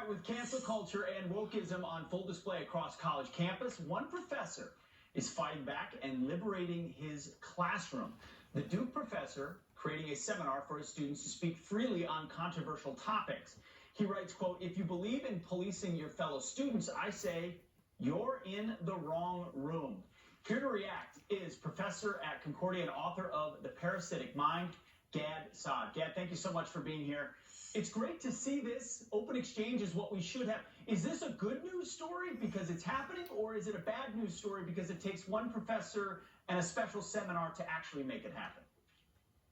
with cancel culture and wokeism on full display across college campus, one professor is fighting back and liberating his classroom. The Duke professor creating a seminar for his students to speak freely on controversial topics. He writes, quote, "If you believe in policing your fellow students, I say you're in the wrong room." Here to react is professor at Concordia and author of The Parasitic Mind, Gad Saad. Gad, thank you so much for being here. It's great to see this. Open exchange is what we should have. Is this a good news story because it's happening, or is it a bad news story because it takes one professor and a special seminar to actually make it happen?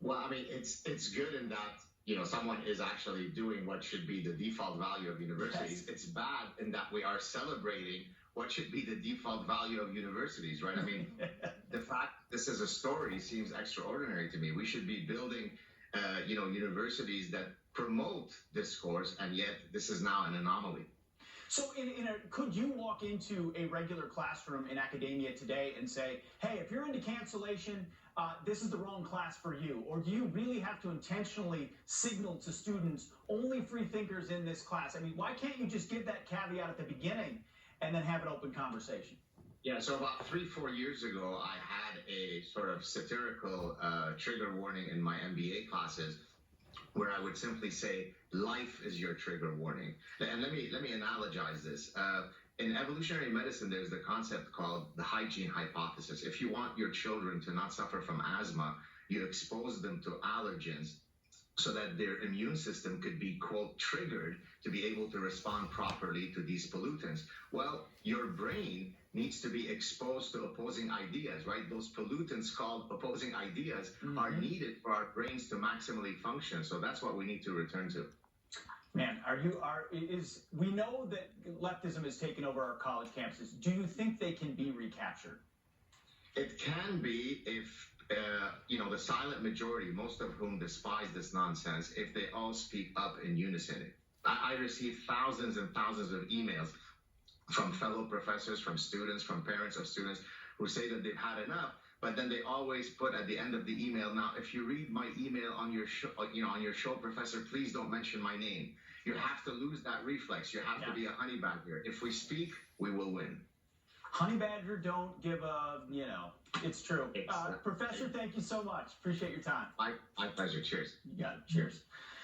Well, I mean, it's good in that, someone is actually doing what should be the default value of universities. Yes. It's bad in that we are celebrating what should be the default value of universities, right? I mean, the fact this is a story seems extraordinary to me. We should be building, universities that promote discourse, and yet this is now an anomaly. So could you walk into a regular classroom in academia today and say, hey, if you're into cancellation, this is the wrong class for you? Or do you really have to intentionally signal to students only free thinkers in this class? I mean, why can't you just give that caveat at the beginning and then have an open conversation? Yeah, so about 3-4 years ago, I had a sort of satirical trigger warning in my MBA classes, where I would simply say, life is your trigger warning. And let me analogize this. In evolutionary medicine, there's the concept called the hygiene hypothesis. If you want your children to not suffer from asthma, you expose them to allergens so that their immune system could be, quote, triggered to be able to respond properly to these pollutants. Well, your brain needs to be exposed to opposing ideas, right? Those pollutants called opposing ideas are needed for our brains to maximally function. So that's what we need to return to. Man, we know that leftism has taken over our college campuses. Do you think they can be recaptured? It can be if, the silent majority, most of whom despise this nonsense, if they all speak up in unison. I receive thousands and thousands of emails from fellow professors, from students, from parents of students who say that they've had enough, but then they always put at the end of the email, now, if you read my email on your show, professor, please don't mention my name. You have to lose that reflex. You have to be a honey badger. If we speak, we will win. Honey badger don't give a, it's true. Professor, thank you so much. Appreciate your time. My pleasure. Cheers. You got it. Cheers.